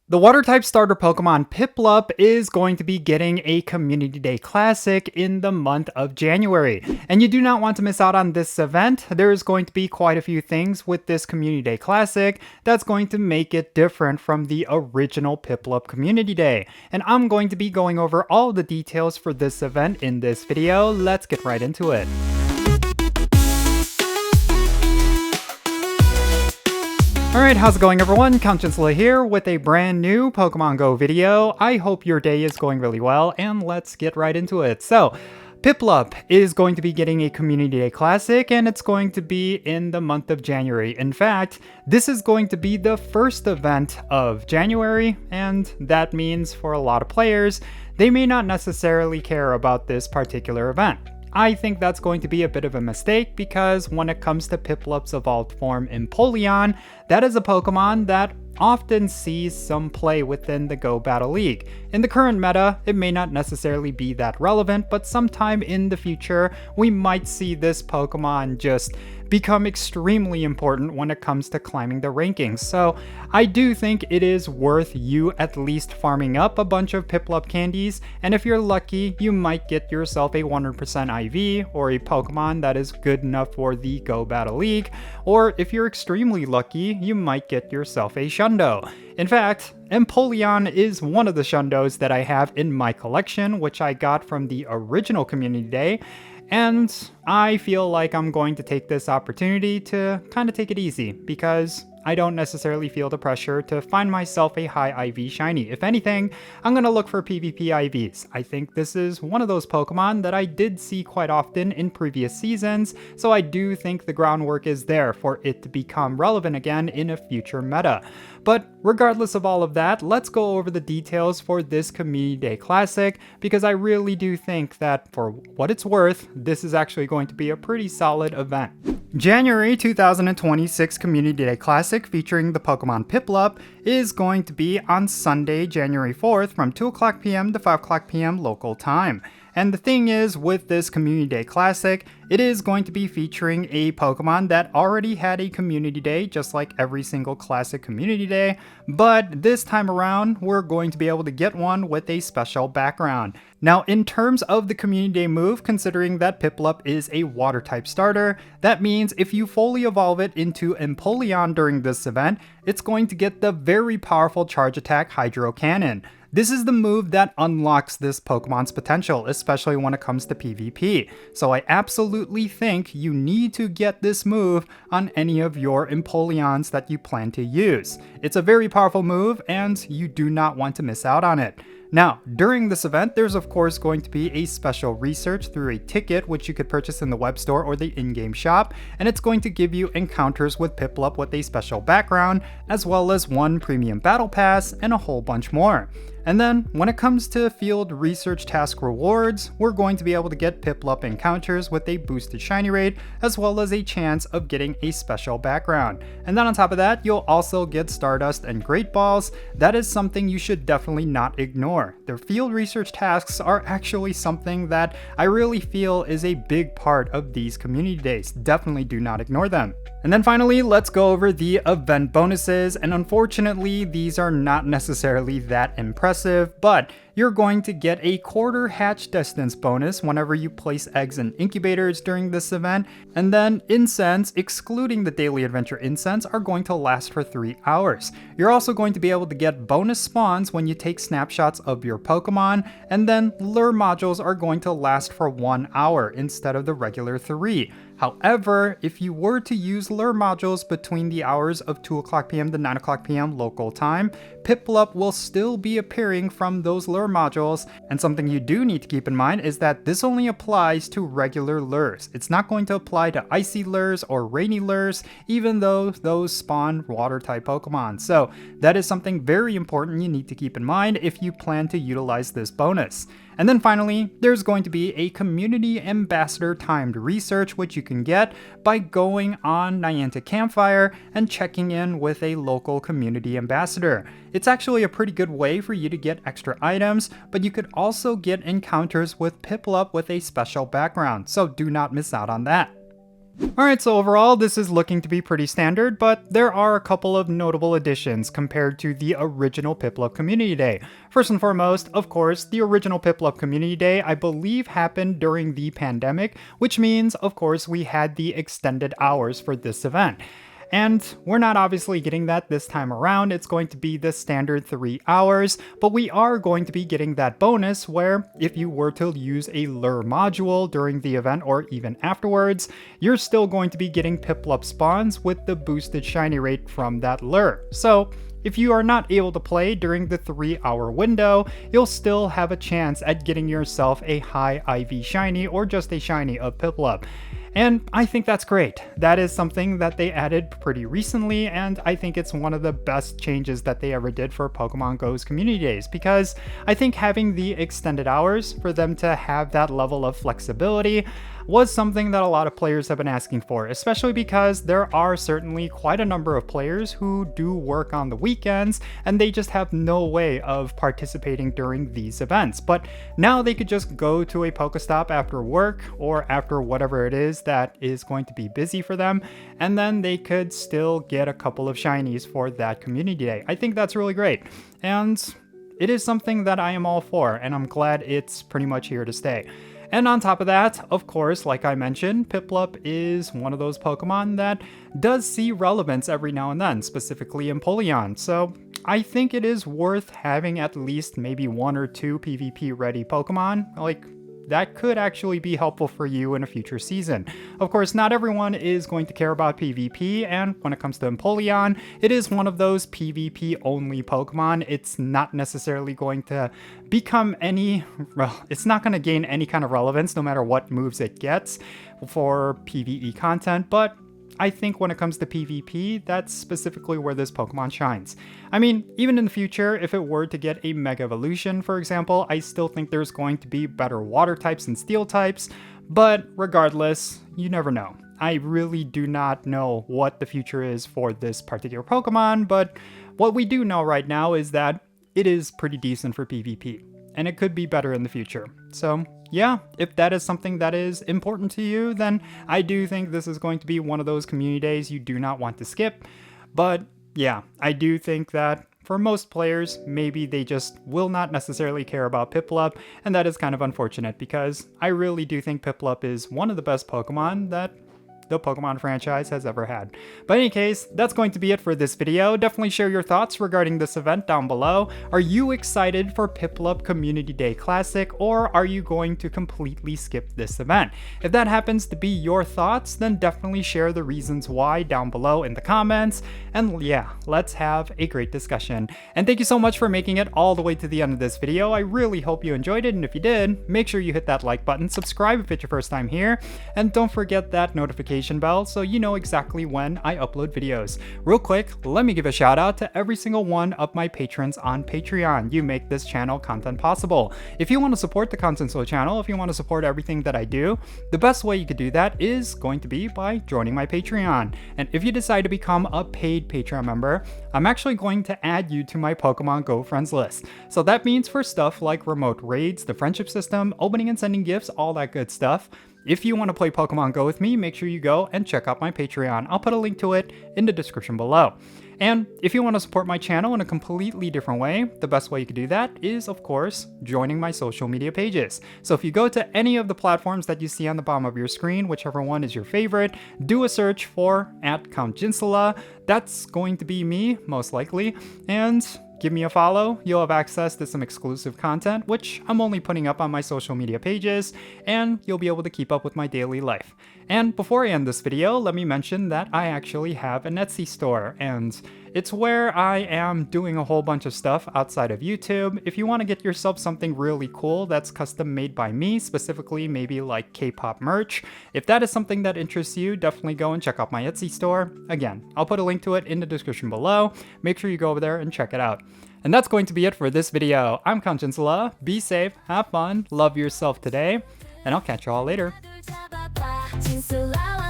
The Water-type starter Pokemon Piplup is going to be getting a Community Day Classic in the month of January, and you do not want to miss out on this event. There is going to be quite a few things with this Community Day Classic that's going to make it different from the original Piplup Community Day, and I'm going to be going over all the details for this event in this video. Let's get right into it. Alright, how's it going everyone? Count Jinsula here with a brand new Pokemon GO video. I hope your day is going really well, and let's get right into it. So, Piplup is going to be getting a Community Day Classic, and it's going to be in the month of January. In fact, this is going to be the first event of January, and that means for a lot of players, they may not necessarily care about this particular event. I think that's going to be a bit of a mistake because when it comes to Piplup's evolved form Empoleon, that is a Pokemon that often sees some play within the GO Battle League. In the current meta, it may not necessarily be that relevant, but sometime in the future, we might see this Pokemon just become extremely important when it comes to climbing the rankings. So I do think it is worth you at least farming up a bunch of Piplup candies, and if you're lucky, you might get yourself a 100% IV or a Pokemon that is good enough for the GO Battle League, or if you're extremely lucky, you might get yourself a Shundo. In fact, Empoleon is one of the Shundos that I have in my collection, which I got from the original Community Day, and I feel like I'm going to take this opportunity to kind of take it easy because I don't necessarily feel the pressure to find myself a high IV shiny. If anything, I'm going to look for PvP IVs. I think this is one of those Pokemon that I did see quite often in previous seasons, so I do think the groundwork is there for it to become relevant again in a future meta. But regardless of all of that, let's go over the details for this Community Day Classic, because I really do think that for what it's worth, this is actually going to be a pretty solid event. January 2026 Community Day Classic featuring the Pokemon Piplup is going to be on Sunday, January 4th from 2 o'clock p.m. to 5 o'clock p.m. local time. And the thing is, with this Community Day Classic, it is going to be featuring a Pokemon that already had a Community Day, just like every single classic Community Day, but this time around, we're going to be able to get one with a special background. Now, in terms of the Community Day move, considering that Piplup is a Water-type starter, that means if you fully evolve it into Empoleon during this event, it's going to get the very powerful Charge Attack Hydro Cannon. This is the move that unlocks this Pokemon's potential, especially when it comes to PvP. So I absolutely think you need to get this move on any of your Empoleons that you plan to use. It's a very powerful move and you do not want to miss out on it. Now, during this event, there's of course going to be a special research through a ticket which you could purchase in the web store or the in-game shop, and it's going to give you encounters with Piplup with a special background, as well as one premium battle pass and a whole bunch more. And then, when it comes to field research task rewards, we're going to be able to get Piplup encounters with a boosted shiny rate, as well as a chance of getting a special background. And then on top of that, you'll also get Stardust and Great Balls. That is something you should definitely not ignore. The field research tasks are actually something that I really feel is a big part of these community days. Definitely do not ignore them. And then finally, let's go over the event bonuses, and unfortunately, these are not necessarily that impressive, but you're going to get a quarter hatch distance bonus whenever you place eggs in incubators during this event, and then incense, excluding the daily adventure incense, are going to last for 3 hours. You're also going to be able to get bonus spawns when you take snapshots of your Pokemon, and then lure modules are going to last for 1 hour instead of the regular 3. However, if you were to use lure modules between the hours of 2 o'clock p.m. to 9 o'clock p.m. local time, Piplup will still be appearing from those lure modules, and something you do need to keep in mind is that this only applies to regular lures. It's not going to apply to icy lures or rainy lures, even though those spawn water-type Pokemon. So that is something very important you need to keep in mind if you plan to utilize this bonus. And then finally, there's going to be a community ambassador timed research which you can get by going on Niantic Campfire and checking in with a local community ambassador. It's actually a pretty good way for you to get extra items, but you could also get encounters with Piplup with a special background, so do not miss out on that. Alright, so overall this is looking to be pretty standard, but there are a couple of notable additions compared to the original Piplup Community Day. First and foremost, of course, the original Piplup Community Day I believe happened during the pandemic, which means, of course, we had the extended hours for this event. And we're not obviously getting that this time around. It's going to be the standard 3 hours, but we are going to be getting that bonus where if you were to use a lure module during the event or even afterwards, you're still going to be getting Piplup spawns with the boosted shiny rate from that lure. So if you are not able to play during the 3-hour window, you'll still have a chance at getting yourself a high IV shiny or just a shiny of Piplup. And I think that's great. That is something that they added pretty recently, and I think it's one of the best changes that they ever did for Pokemon GO's community days, because I think having the extended hours for them to have that level of flexibility was something that a lot of players have been asking for, especially because there are certainly quite a number of players who do work on the weekends and they just have no way of participating during these events. But now they could just go to a Pokestop after work or after whatever it is that is going to be busy for them, and then they could still get a couple of shinies for that community day. I think that's really great, and it is something that I am all for, and I'm glad it's pretty much here to stay. And on top of that, of course, like I mentioned, Piplup is one of those Pokemon that does see relevance every now and then, specifically in Empoleon. So I think it is worth having at least maybe 1 or 2 PvP ready Pokemon. Like, that could actually be helpful for you in a future season. Of course, not everyone is going to care about PvP, and when it comes to Empoleon, it is one of those PvP only Pokemon. It's not necessarily going to become it's not going to gain any kind of relevance no matter what moves it gets for PvE content, but I think when it comes to PvP, that's specifically where this Pokemon shines. I mean, even in the future, if it were to get a Mega Evolution, for example, I still think there's going to be better water types and steel types, but regardless, you never know. I really do not know what the future is for this particular Pokemon, but what we do know right now is that it is pretty decent for PvP, and it could be better in the future. So yeah, if that is something that is important to you, then I do think this is going to be one of those community days you do not want to skip. But yeah, I do think that for most players, maybe they just will not necessarily care about Piplup, and that is kind of unfortunate because I really do think Piplup is one of the best Pokemon that the Pokemon franchise has ever had. But in any case, that's going to be it for this video. Definitely share your thoughts regarding this event down below. Are you excited for Piplup Community Day Classic, or are you going to completely skip this event? If that happens to be your thoughts, then definitely share the reasons why down below in the comments. And yeah, let's have a great discussion. And thank you so much for making it all the way to the end of this video. I really hope you enjoyed it, and if you did, make sure you hit that like button, subscribe if it's your first time here, and don't forget that notification bell so you know exactly when I upload videos. Real quick, let me give a shout out to every single one of my patrons on Patreon. You make this channel content possible. If you want to support the Content Slow channel, if you want to support everything that I do, the best way you could do that is going to be by joining my Patreon. And if you decide to become a paid Patreon member, I'm actually going to add you to my Pokemon GO friends list. So that means for stuff like remote raids, the friendship system, opening and sending gifts, all that good stuff. If you want to play Pokemon GO with me, make sure you go and check out my Patreon. I'll put a link to it in the description below. And if you want to support my channel in a completely different way, the best way you can do that is, of course, joining my social media pages. So if you go to any of the platforms that you see on the bottom of your screen, whichever one is your favorite, do a search for @Jinsula. That's going to be me, most likely. And give me a follow. You'll have access to some exclusive content, which I'm only putting up on my social media pages, and you'll be able to keep up with my daily life. And before I end this video, let me mention that I actually have an Etsy store, and it's where I am doing a whole bunch of stuff outside of YouTube. If you want to get yourself something really cool that's custom made by me, specifically maybe like K-pop merch, if that is something that interests you, definitely go and check out my Etsy store. Again, I'll put a link to it in the description below. Make sure you go over there and check it out. And that's going to be it for this video. I'm Jinsula. Be safe, have fun, love yourself today, and I'll catch you all later. Jinsula.